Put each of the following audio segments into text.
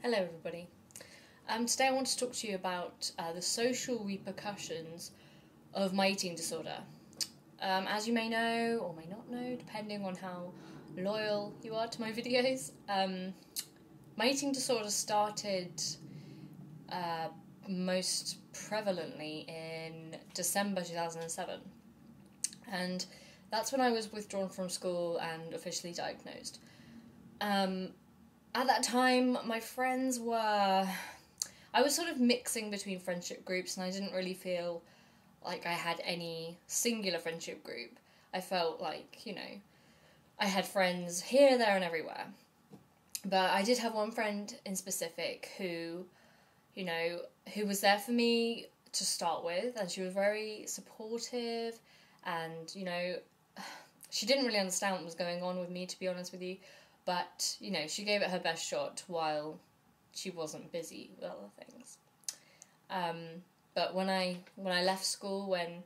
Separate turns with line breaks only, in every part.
Hello everybody. Today I want to talk to you about the social repercussions of my eating disorder. As you may know, or may not know, depending on how loyal you are to my videos, my eating disorder started most prevalently in December 2007. And that's when I was withdrawn from school and officially diagnosed. At that time, my friends were... I was sort of mixing between friendship groups, and I didn't really feel like I had any singular friendship group. I felt like, I had friends here, there, and everywhere. But I did have one friend in specific who was there for me to start with, and she was very supportive, and, she didn't really understand what was going on with me, to be honest with you. But, she gave it her best shot while she wasn't busy with other things. But when I left school, when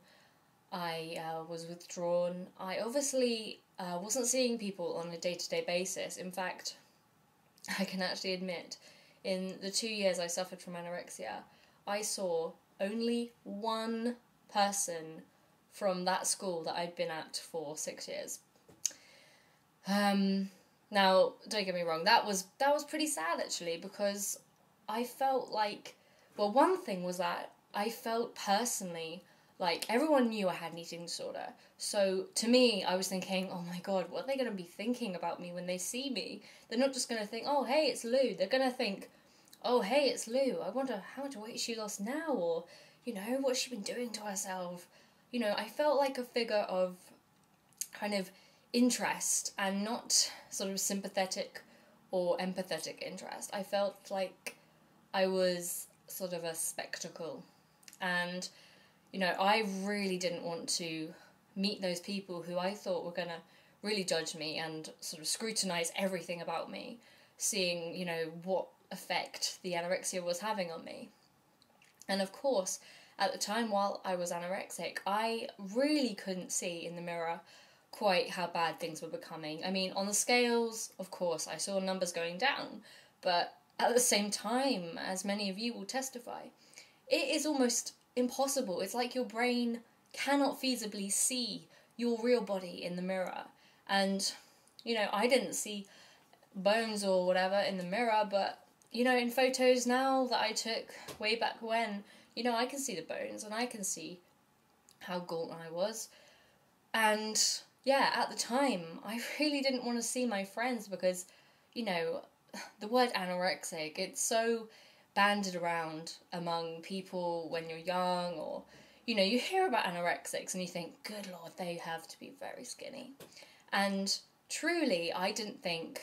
I was withdrawn, I obviously wasn't seeing people on a day-to-day basis. In fact, I can actually admit, in the 2 years I suffered from anorexia, I saw only one person from that school that I'd been at for 6 years. Now, don't get me wrong, that was pretty sad actually, because I felt like, well, one thing was that I felt personally like everyone knew I had an eating disorder. So to me, I was thinking, oh my god, what are they going to be thinking about me when they see me? They're not just going to think, oh hey, it's Lou. They're going to think, oh hey, it's Lou. I wonder how much weight she lost now, or, what's she been doing to herself? I felt like a figure of kind of interest, and not sort of sympathetic or empathetic interest. I felt like I was sort of a spectacle, and I really didn't want to meet those people who I thought were going to really judge me and sort of scrutinize everything about me, seeing what effect the anorexia was having on me. And of course, at the time while I was anorexic, I really couldn't see in the mirror quite how bad things were becoming. I mean, on the scales, of course, I saw numbers going down, but at the same time, as many of you will testify, it is almost impossible. It's like your brain cannot feasibly see your real body in the mirror. And, I didn't see bones or whatever in the mirror, but, in photos now that I took way back when, I can see the bones, and I can see how gaunt I was. And yeah, at the time, I really didn't want to see my friends because, the word anorexic, it's so banded around among people when you're young, or, you hear about anorexics and you think, good lord, they have to be very skinny. And truly, I didn't think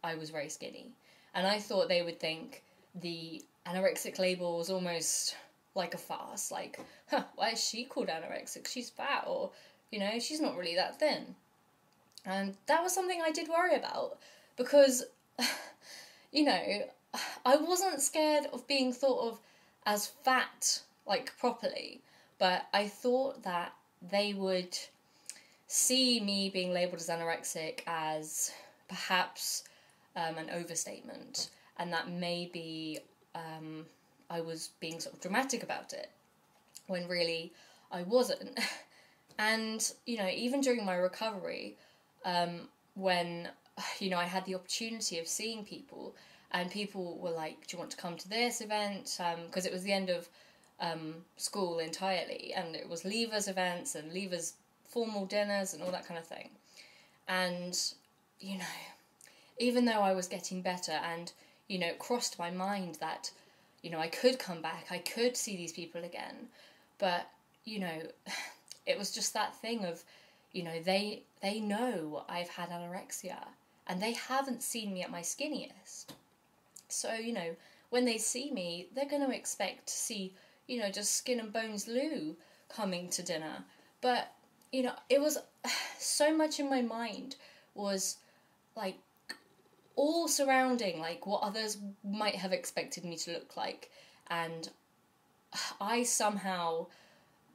I was very skinny. And I thought they would think the anorexic label was almost like a farce, like, why is she called anorexic? She's fat, or, she's not really that thin. And that was something I did worry about, because, I wasn't scared of being thought of as fat, like, properly, but I thought that they would see me being labelled as anorexic as perhaps an overstatement, and that maybe I was being sort of dramatic about it, when really I wasn't. And, even during my recovery, when, I had the opportunity of seeing people, and people were like, do you want to come to this event? Because it was the end of school entirely, and it was leavers events and leavers formal dinners and all that kind of thing. And, even though I was getting better, and, it crossed my mind that, I could come back, I could see these people again, but, it was just that thing of, they know I've had anorexia, and they haven't seen me at my skinniest. So, when they see me, they're going to expect to see, just skin and bones Lou coming to dinner. But, it was so much in my mind was, like, all surrounding, like, what others might have expected me to look like. And I somehow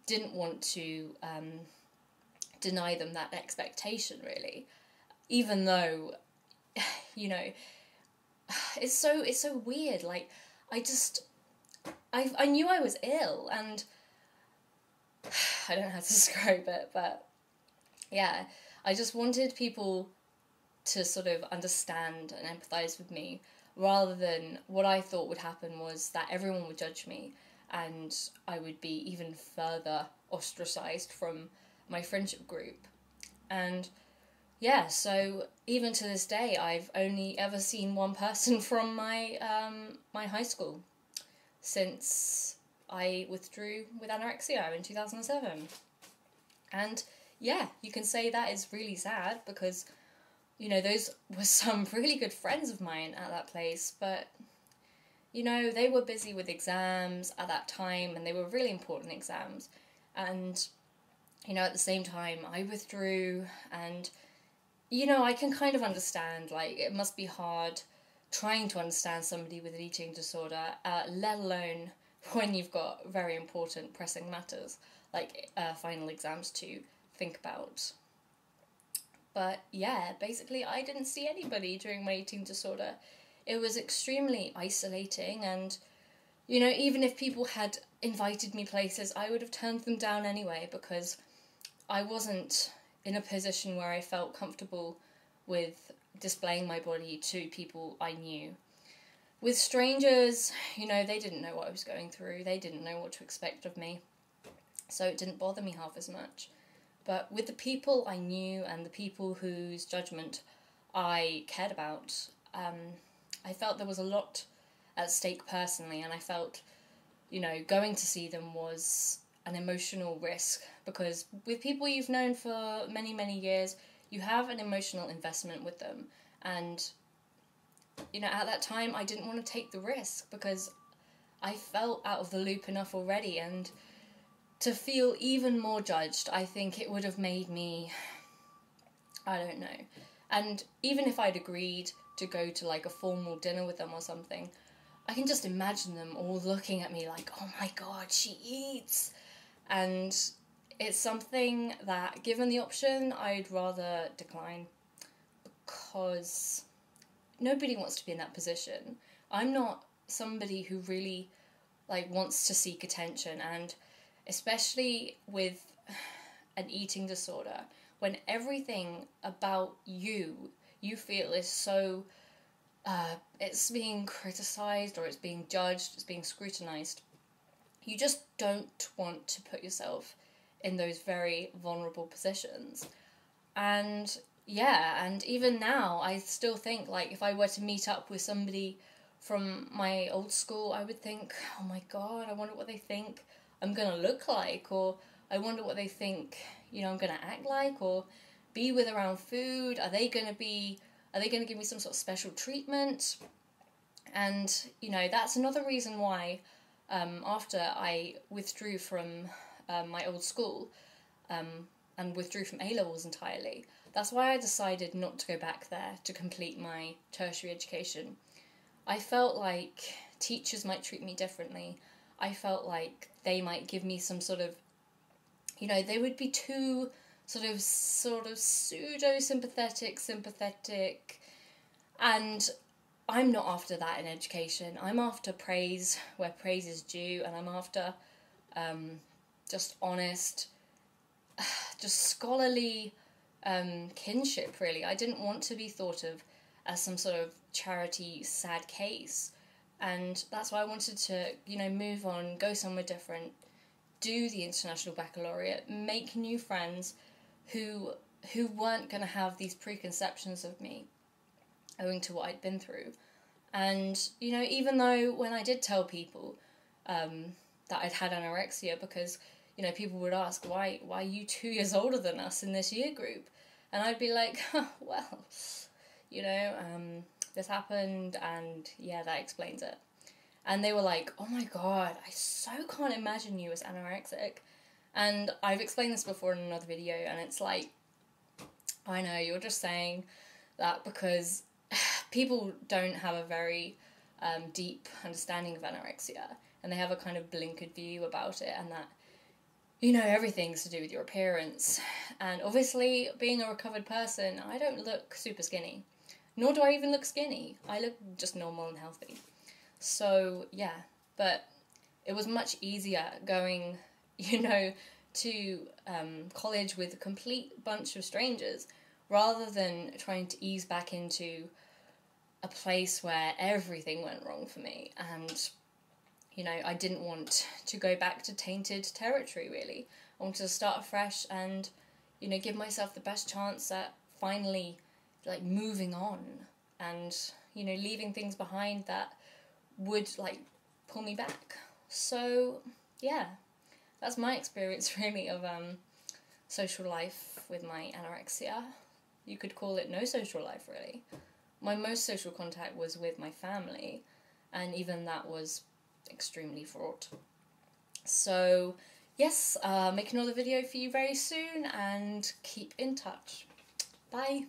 didn't want to deny them that expectation, really, even though, it's so weird. Like, I knew I was ill, and I don't know how to describe it, but yeah, I just wanted people to sort of understand and empathize with me, rather than what I thought would happen was that everyone would judge me and I would be even further ostracized from my friendship group. And yeah, so even to this day, I've only ever seen one person from my my high school since I withdrew with anorexia in 2007. And yeah, you can say that is really sad, because, you know, those were some really good friends of mine at that place, but, you know, they were busy with exams at that time, and they were really important exams. And, you know, at the same time, I withdrew, and, you know, I can kind of understand, like, it must be hard trying to understand somebody with an eating disorder, let alone when you've got very important pressing matters, like final exams to think about. But yeah, basically I didn't see anybody during my eating disorder. It was extremely isolating, and, you know, even if people had invited me places, I would have turned them down anyway, because I wasn't in a position where I felt comfortable with displaying my body to people I knew. With strangers, you know, they didn't know what I was going through, they didn't know what to expect of me, so it didn't bother me half as much. But with the people I knew and the people whose judgment I cared about, I felt there was a lot at stake personally, and I felt, you know, going to see them was an emotional risk, because with people you've known for many, many years, you have an emotional investment with them. And, you know, at that time, I didn't want to take the risk, because I felt out of the loop enough already, and to feel even more judged, I think it would have made me, I don't know. And even if I'd agreed to go to like a formal dinner with them or something, I can just imagine them all looking at me like, oh my god, she eats. And it's something that, given the option, I'd rather decline, because nobody wants to be in that position. I'm not somebody who really like wants to seek attention, and especially with an eating disorder, when everything about you feel is so, it's being criticised, or it's being judged, it's being scrutinised, you just don't want to put yourself in those very vulnerable positions. And yeah, and even now, I still think, like, if I were to meet up with somebody from my old school, I would think, oh my god, I wonder what they think I'm gonna look like, or I wonder what they think, you know, I'm gonna act like, or be with around food. Are they gonna give me some sort of special treatment? And, you know, that's another reason why, after I withdrew from my old school, and withdrew from A-levels entirely, that's why I decided not to go back there to complete my tertiary education. I felt like teachers might treat me differently. I felt like they might give me some sort of, you know, they would be too sort of pseudo-sympathetic, and I'm not after that in education. I'm after praise where praise is due, and I'm after just honest, just scholarly kinship, really. I didn't want to be thought of as some sort of charity sad case, and that's why I wanted to, you know, move on, go somewhere different, do the International Baccalaureate, make new friends who weren't going to have these preconceptions of me owing to what I'd been through. And, you know, even though when I did tell people that I'd had anorexia, because, you know, people would ask, why are you 2 years older than us in this year group? And I'd be like, well, you know, this happened, and yeah, that explains it. And they were like, oh my god, I so can't imagine you as anorexic. And I've explained this before in another video, and it's like, I know, you're just saying that because people don't have a very deep understanding of anorexia, and they have a kind of blinkered view about it, and that, you know, everything's to do with your appearance. And obviously, being a recovered person, I don't look super skinny. Nor do I even look skinny. I look just normal and healthy. So, yeah. But it was much easier going, you know, to college with a complete bunch of strangers rather than trying to ease back into a place where everything went wrong for me. And, you know, I didn't want to go back to tainted territory, really. I wanted to start afresh and, you know, give myself the best chance at finally, like, moving on and, you know, leaving things behind that would, like, pull me back. So, yeah, that's my experience, really, of social life with my anorexia. You could call it no social life, really. My most social contact was with my family, and even that was extremely fraught. So, yes, make another video for you very soon, and keep in touch. Bye!